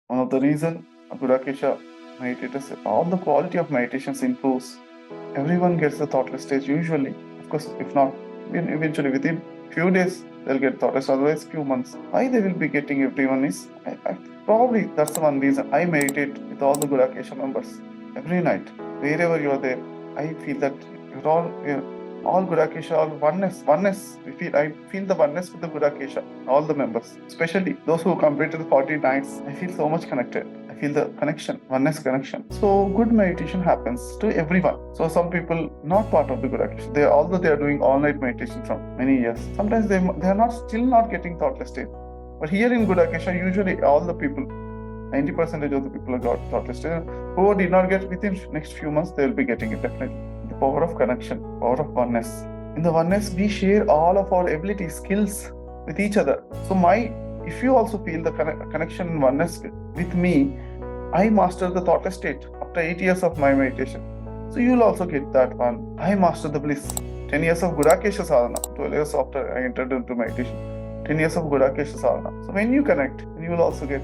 One of the reasons Gudakesha meditators, all the quality of meditations improves. Everyone gets the thoughtless stage usually. Of course, if not, eventually within few days they'll get thoughtless. Otherwise, few months. Why they will be getting everyone is probably that's the one reason I meditate with all the Gudakesha members every night. Wherever you are there, I feel that you're all Gudakesha, all oneness. I feel the oneness with the Gudakesha, all the members, especially those who completed the 40 nights. I feel so much connected. I feel the connection, oneness connection. So good meditation happens to everyone. So some people not part of the Gudakesha, although they are doing all night meditation from many years. Sometimes they are not still not getting thoughtless state. But here in Gudakesha, usually all the people, 90% of the people have got thoughtless state. Who did not get within next few months, they will be getting it definitely. The power of connection, power of oneness. In the oneness, we share all of our abilities, skills with each other. So if you also feel the connection and oneness with me, I master the thoughtless state after 8 years of my meditation. So you will also get that one. I master the bliss. 10 years of Gudakesha sadhana, 12 years after I entered into meditation. 10 years of Gudakesha sadhana. So when you connect, you will also get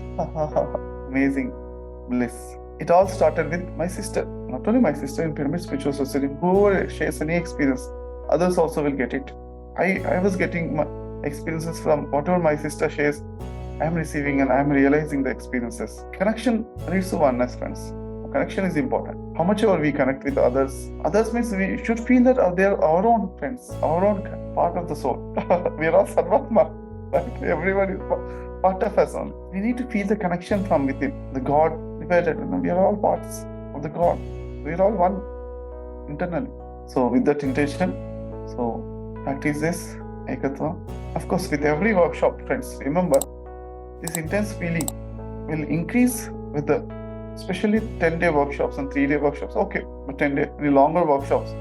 amazing bliss. It all started with my sister. Not only my sister in Pyramid Spiritual Society, whoever shares any experience, others also will get it. I was getting my experiences from whatever my sister shares. I am receiving and I am realizing the experiences. Connection leads to oneness, friends. Connection is important. How much ever we connect with others. Others means we should feel that they are our own friends, our own part of the soul. We are all Sarvatma. Right? Everyone is part of us only. We need to feel the connection from within. The God divided. We are all parts of the God. We are all one internally. So with that intention, so practice this Ekathva. Of course, with every workshop, friends, remember this intense feeling will increase with the especially 10-day workshops and 3-day workshops. Okay, but 10-day longer workshops,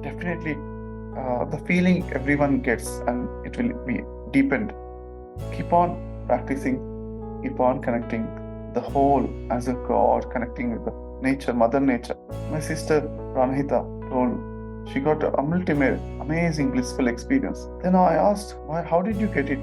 definitely the feeling everyone gets and it will be deepened. Keep on practicing, keep on connecting the whole as a God, connecting with the nature, Mother Nature. My sister Pranahita told she got an ultimate, amazing, blissful experience. Then I asked, how did you get it?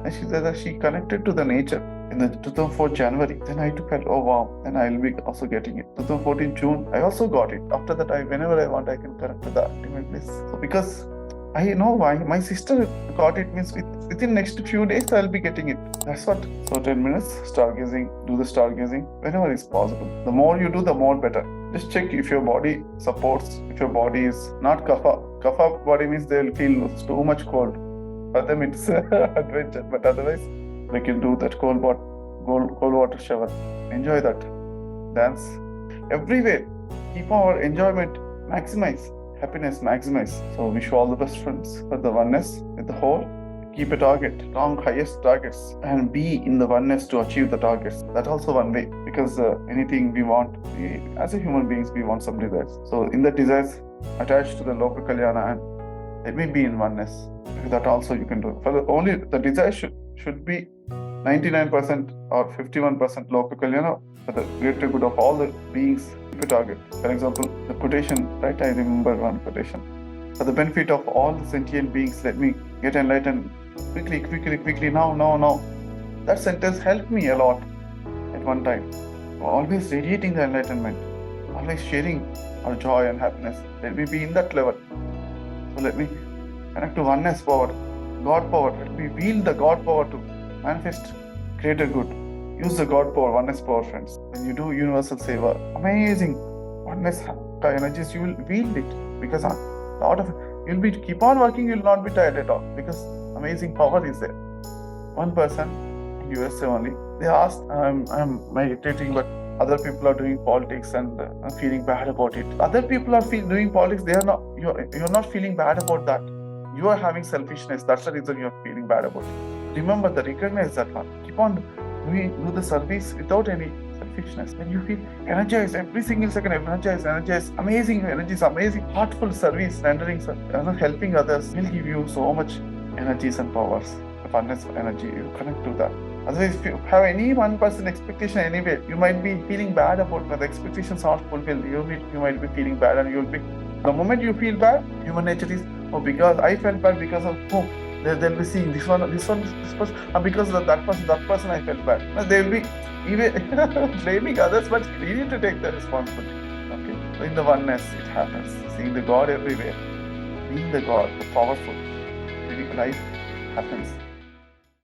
And she said that she connected to the nature in the 2004 January. Then I felt, oh wow, then I'll be also getting it. 2014 June, I also got it. After that, whenever I want, I can connect to the ultimate bliss. So because I know why my sister got it, means within next few days I'll be getting it. That's what. So 10 minutes stargazing, do the stargazing whenever is possible. The more you do, the more better. Just check if your body supports, if your body is not kapha. Kapha body means they'll feel too much cold. For them it's adventure, but otherwise we can do that cold water shower. Enjoy that. Dance. Everywhere. Keep our enjoyment. Maximize. Happiness maximize. So wish you all the best, friends, for the oneness with the whole. Keep a target, long highest targets, and be in the oneness to achieve the targets. That's also one way, because anything we want, as a human beings, we want some desires. So in the desires attached to the Loka Kalyana, and let me be in oneness. That also you can do. For only the desire should be 99% or 51% Loka Kalyana for the greater good of all the beings. Keep a target. For example, the quotation, right? I remember one quotation. For the benefit of all the sentient beings, let me get enlightened quickly, now. That sentence helped me a lot at one time. Always radiating the enlightenment, always sharing our joy and happiness. Let me be in that level. So let me connect to oneness power, God power. Let me wield the God power to manifest greater good. Use the God power, oneness power, friends. When you do universal seva, amazing oneness energies, you will wield it, because a lot of you'll be keep on working, you'll not be tired at all, because amazing power is there. One person in USA only, they asked, I'm meditating, but other people are doing politics and I'm feeling bad about it. Other people are doing politics, they are not. You're not feeling bad about that. You are having selfishness. That's the reason you're feeling bad about it. Remember that, recognize that one. Keep on do the service without any selfishness. When you feel energized, every single second, energized, amazing energies, amazing, heartful service, rendering, helping others will give you so much energies and powers. Abundance of energy, you connect to that. Otherwise, if you have any one person expectation anyway, you might be feeling bad about when the expectations are fulfilled. You might be feeling bad, and you'll be. The moment you feel bad, human nature is, because I felt bad because of They'll be seeing this person, because that person I felt bad. No, they'll be even blaming others, but you need to take the responsibility. Okay, so in the oneness, it happens. Seeing the God everywhere, being the God, the powerful, living life happens.